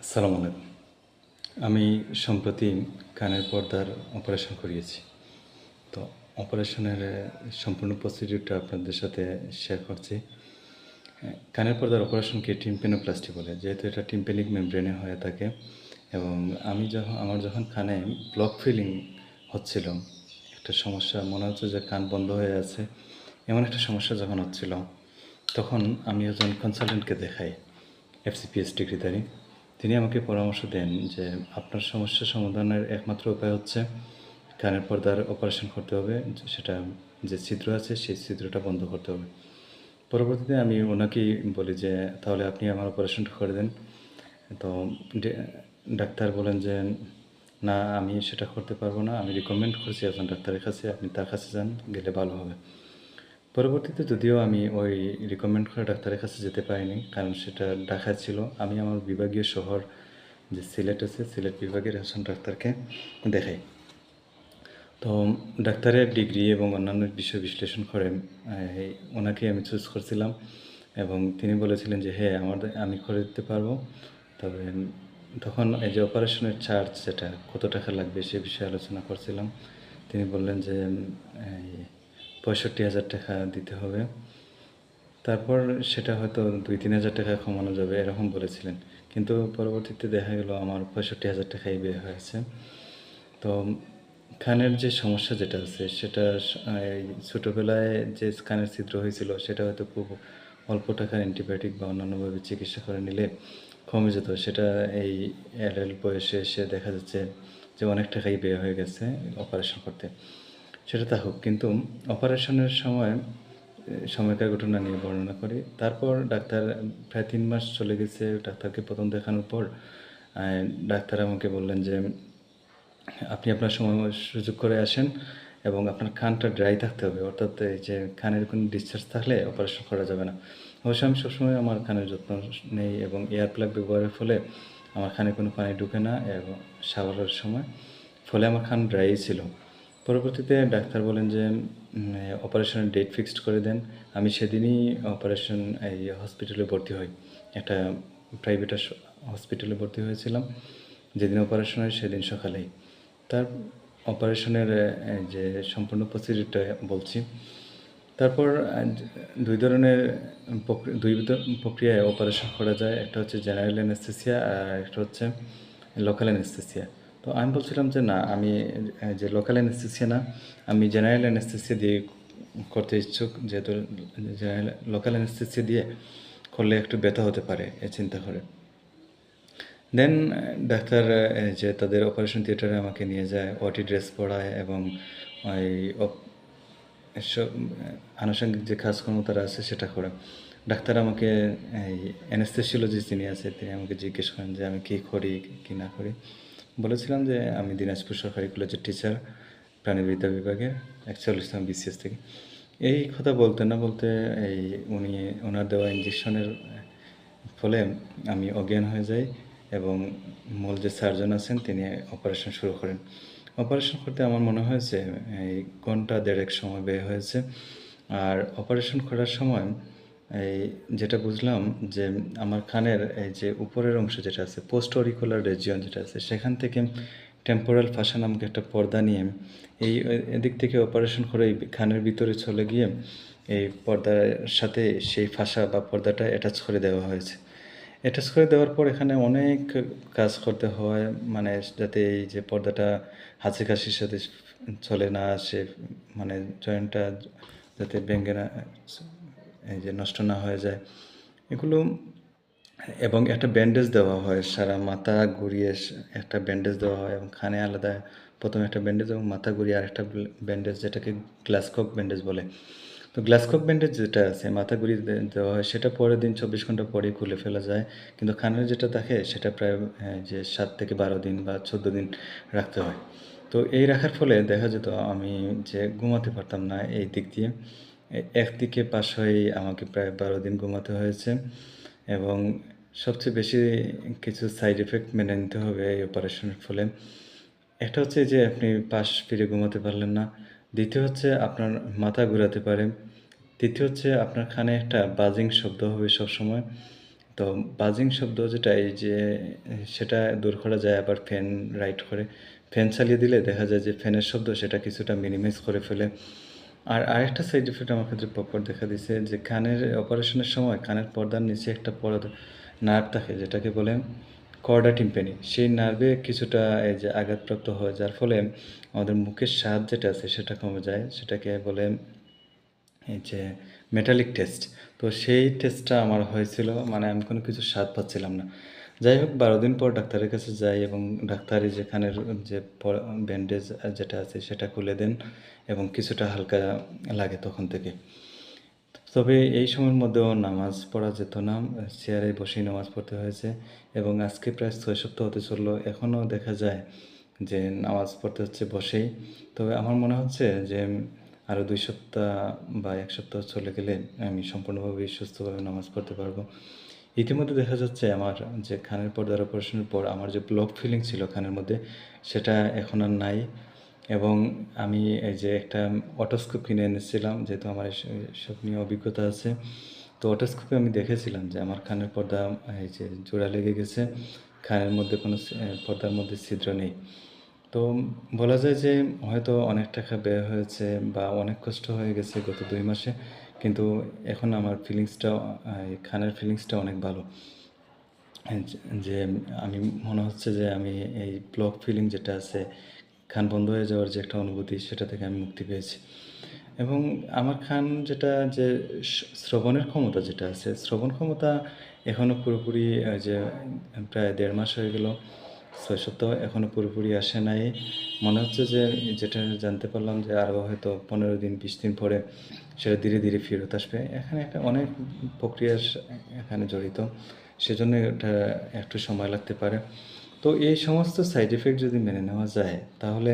আসসালামু আলাইকুম। আমি সম্প্রতি কানের পর্দার অপারেশন করিয়েছি। তো অপারেশনের সম্পূর্ণ প্রসিডিউরটা আপনাদের সাথে শেয়ার করছি। কানের পর্দার অপারেশনকে টিম্প্যানোপ্লাস্টি বলে। যেহেতু এটা টিম্প্যানিক মেমব্রেনে হয়ে থাকে এবং আমার যখন কানে ব্লক ফিলিং হচ্ছিল, একটা সমস্যা মনে হচ্ছে যে কান বন্ধ হয়ে আছে, এমন একটা সমস্যা যখন হচ্ছিল, তখন আমি একজন কনসালটেন্টকে দেখাই, FCPS ডিগ্রিধারী। তিনি আমাকে পরামর্শ দেন যে আপনার সমস্যা সমাধানের একমাত্র উপায় হচ্ছে কানের পর্দার অপারেশন করতে হবে। সেটা যে ছিদ্র আছে সেই ছিদ্রটা বন্ধ করতে হবে। পরবর্তীতে আমি ওনাকেই বলি যে তাহলে আপনি আমার অপারেশনটা করে দেন। তো ডাক্তার বলেন যে না, আমি সেটা করতে পারবো না, আমি রিকমেন্ড করছি একজন ডাক্তারের কাছে, আপনি তার কাছে যান, গেলে ভালো হবে। পরবর্তীতে যদিও আমি ওই রিকমেন্ড করা ডাক্তারের কাছে যেতে পারিনি, কারণ সেটা ঢাকায় ছিল। আমি আমার বিভাগীয় শহর যে সিলেট আছে, সিলেট বিভাগের একজন ডাক্তারকে দেখাই। তো ডাক্তারের ডিগ্রি এবং অন্যান্য বিষয় বিশ্লেষণ করে ওনাকে আমি চুজ করছিলাম এবং তিনি বলেছিলেন যে হ্যাঁ, আমি করে দিতে পারবো। তবে তখন এই যে অপারেশনের চার্জ, যেটা কত টাকা লাগবে সে বিষয়ে আলোচনা করছিলাম। তিনি বললেন যে এই ৬৫,০০০ টাকা দিতে হবে। তারপর সেটা হয়তো ২-৩ হাজার টাকা কমানো যাবে এরকম বলেছিলেন, কিন্তু পরবর্তীতে দেখা গেল আমার ৬৫,০০০ টাকাই ব্যয় হয়েছে। তো কানের যে সমস্যা যেটা আছে সেটা এই ছোটোবেলায় যে কানের ছিদ্র হয়েছিল সেটা হয়তো খুব অল্প টাকার অ্যান্টিবায়োটিক বা অন্যান্যভাবে চিকিৎসা করে নিলে কমে যেত। সেটা এই অ্যাডাল্ট বয়সে এসে দেখা যাচ্ছে যে অনেক টাকাই ব্যয় হয়ে গেছে অপারেশন করতে। সেটা তা হোক, কিন্তু অপারেশনের সময় সময়কার ঘটনা নিয়ে বর্ণনা করি। তারপর ডাক্তার প্রায় ৩ মাস চলে গেছে। ডাক্তারকে প্রথম দেখানোর পর ডাক্তার আমাকে বললেন যে আপনি আপনার সময় সুযোগ করে আসেন এবং আপনার কানটা ড্রাই থাকতে হবে, অর্থাৎ এই যে কানের কোনো ডিসচার্জ থাকলে অপারেশন করা যাবে না। অবশ্য আমি সবসময় আমার কানের যত্ন নেই এবং এয়ার প্লাগ ব্যবহারের ফলে আমার কানে কোনো পানি ঢুকে না এবং শাওয়ারের সময়, ফলে আমার কান ড্রাই ছিল। পরবর্তীতে ডাক্তার বলেন যে অপারেশনের ডেট ফিক্সড করে দেন। আমি সেদিনই অপারেশন এই হসপিটালে ভর্তি হই। একটা প্রাইভেট হসপিটালে ভর্তি হয়েছিলাম। যেদিন অপারেশন হয় সেদিন সকালেই। তার অপারেশনের যে সম্পূর্ণ প্রসিডিউরটা বলছি। তারপর ২ ধরনের প্রক্রিয়ায় অপারেশন করা যায়। একটা হচ্ছে জেনারেল অ্যানেস্থেসিয়া আর একটা হচ্ছে লোকাল অ্যানেস্থেসিয়া। তো আমি বলছিলাম যে না, আমি যে লোকাল অ্যানেস্থেসিয়া না, আমি জেনারেল অ্যানেস্থেসিয়া দিয়ে করতে ইচ্ছুক। যেহেতু লোকাল অ্যানেস্থেসিয়া দিয়ে করলে একটু ব্যথা হতে পারে এ চিন্তা করে। দেন ডাক্তার যে তাদের অপারেশন থিয়েটারে আমাকে নিয়ে যায়, ওটি ড্রেস পরায় এবং ওই এসব আনুষঙ্গিক যে কাজকর্ম তারা আছে সেটা করে। ডাক্তার আমাকে এই অ্যানেস্থেসিওলজিস্ট যিনি আছে তিনি আমাকে জিজ্ঞেস করেন যে আমি কী করি কী না করি। বলেছিলাম যে আমি দিনাজপুর সরকারি কলেজের টিচার, প্রাণিবিদ্যা বিভাগের ৪১তম BCS থেকে। এই কথা বলতে না বলতে ওনার দেওয়া ইঞ্জেকশনের ফলে আমি অজ্ঞান হয়ে যাই এবং মূল যে সার্জন আছেন তিনি অপারেশন শুরু করেন। অপারেশন করতে আমার মনে হয়েছে এই ঘন্টা ১.৫ সময় ব্যয় হয়েছে। আর অপারেশন করার সময় এই যেটা বুঝলাম যে আমার কানের এই যে উপরের অংশ যেটা আছে, পোস্ট অরিকুলার রিজিয়ন যেটা আছে, সেখান থেকে টেম্পোরাল ফাসা নামক একটা পর্দা নিয়ে এদিক থেকে অপারেশন করে এই কানের ভিতরে চলে গিয়ে এই পর্দার সাথে সেই ফাসা বা পর্দাটা অ্যাটাচ করে দেওয়া হয়েছে। অ্যাটাচ করে দেওয়ার পর এখানে অনেক কাজ করতে হয়, মানে যাতে এই যে পর্দাটা হাঁচি-কাশির সাথে চলে না আসে, মানে জয়েন্টটা যাতে ভেঙে না, এই যে নষ্ট না হয়ে যায় এগুলো। এবং একটা ব্যান্ডেজ দেওয়া হয়, সারা মাথা ঘুরিয়ে একটা ব্যান্ডেজ দেওয়া হয় এবং কানে আলাদা প্রথমে একটা ব্যান্ডেজ এবং মাথা ঘুরিয়ে আরেকটা ব্যান্ডেজ, যেটাকে গ্লাসকোক ব্যান্ডেজ বলে। তো গ্লাসকোক ব্যান্ডেজ যেটা আছে মাথা ঘুরিয়ে দেওয়া হয়, সেটা পরের দিন ২৪ ঘন্টা পরেই খুলে ফেলা যায়। কিন্তু কানের যেটা থাকে সেটা প্রায় যে ৭ থেকে ১২ দিন বা ১৪ দিন রাখতে হয়। তো এই রাখার ফলে দেখা যেত আমি যে ঘুমাতে পারতাম না এই দিক দিয়ে। একদিকে পাশ হয়েই আমাকে প্রায় ১২ দিন ঘুমাতে হয়েছে এবং সবচেয়ে বেশি কিছু সাইড ইফেক্ট মেনে নিতে হবে এই অপারেশনের ফলে। একটা হচ্ছে যে আপনি পাশ ফিরে ঘুমাতে পারলেন না। দ্বিতীয় হচ্ছে আপনার মাথা ঘুরাতে পারে। তৃতীয় হচ্ছে আপনার কানে একটা বাজিং শব্দ হবে সবসময়। তো বাজিং শব্দ যেটা এই যে সেটা দূর করা যায় আবার ফ্যান রাইট করে। ফ্যান চালিয়ে দিলে দেখা যায় যে ফ্যানের শব্দ সেটা কিছুটা মিনিমাইজ করে ফেলে। আর আরেকটা সাইড ইফেক্ট আমার ক্ষেত্রে পরপর দেখা দিছে যে কানের অপারেশনের সময় কানের পর্দার নিচে একটা নার্ভ থাকে যেটাকে বলে কর্ডা টিম্প্যানি। সেই নার্ভে কিছুটা এই যে আঘাতপ্রাপ্ত হয় যার ফলে আমাদের মুখের স্বাদ যেটা আছে সেটা কমে যায়। সেটাকে বলে এই যে মেটালিক টেস্ট। তো সেই টেস্টটা আমার হয়েছিল মানে আমি কোনো কিছুর স্বাদ পাচ্ছিলাম না। যাই হোক ১২ দিন পর ডাক্তারের কাছে যাই এবং ডাক্তার এই যে কানের যে ব্যান্ডেজ যেটা আছে সেটা খুলে দেন এবং কিছুটা হালকা লাগে তখন থেকে। তবে এই সময়ের মধ্যেও নামাজ পড়া যেত না। চেয়ারে বসেই নামাজ পড়তে হয়েছে এবং আজকে প্রায় ৬ সপ্তাহ হতে চললো। এখনও দেখা যায় যে নামাজ পড়তে হচ্ছে বসেই। তবে আমার মনে হচ্ছে যে আরও ২ সপ্তাহ বা ১ সপ্তাহ চলে গেলে আমি সম্পূর্ণভাবে সুস্থভাবে নামাজ পড়তে পারবো। ইতিমধ্যে দেখা যাচ্ছে আমার যে কানের পর্দার অপারেশনের পর আমার যে ব্লক ফিলিং ছিল কানের মধ্যে সেটা এখন আর নাই এবং আমি এই যে একটা অটোস্কোপ কিনে এনেছিলাম যেহেতু আমার এসব নিয়ে অভিজ্ঞতা আছে। তো অটোস্কোপে আমি দেখেছিলাম যে আমার কানের পর্দা এই যে জোড়া লেগে গেছে। কানের মধ্যে কোনো পর্দার মধ্যে ছিদ্র নেই। তো বলা যায় যে হয়তো অনেক টাকা ব্যয় হয়েছে বা অনেক কষ্ট হয়ে গেছে গত ২ মাসে। কিন্তু এখন আমার ফিলিংসটা এই কানের ফিলিংসটা অনেক ভালো। হ্যাঁ, যে আমি মনে হচ্ছে যে আমি এই ব্লক ফিলিং যেটা আছে, কান বন্ধ হয়ে যাওয়ার যে একটা অনুভূতি সেটা থেকে আমি মুক্তি পেয়েছি। এবং আমার কান যেটা যে শ্রবণের ক্ষমতা যেটা আছে, শ্রবণ ক্ষমতা এখনও পুরোপুরি যে প্রায় ১.৫ মাস হয়ে গেল, ৬ সপ্তাহ এখনও পুরোপুরি আসে নাই। মনে হচ্ছে যে যেটা জানতে পারলাম যে আরও হয়তো ১৫ দিন ২০ দিন পরে সেটা ধীরে, ধীরে ফেরত আসবে। এখানে একটা অনেক প্রক্রিয়া এখানে জড়িত। সেজন্য এটা একটু সময় লাগতে পারে। তো এই সমস্ত সাইড ইফেক্ট যদি মেনে নেওয়া যায়, তাহলে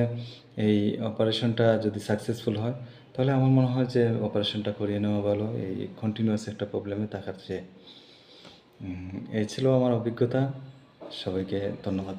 এই অপারেশনটা যদি সাকসেসফুল হয়, তাহলে আমার মনে হয় যে অপারেশনটা করিয়ে নেওয়া ভালো এই কন্টিনিউয়াস একটা প্রবলেমে থাকার চেয়ে। এই ছিল আমার অভিজ্ঞতা। সবাইকে ধন্যবাদ।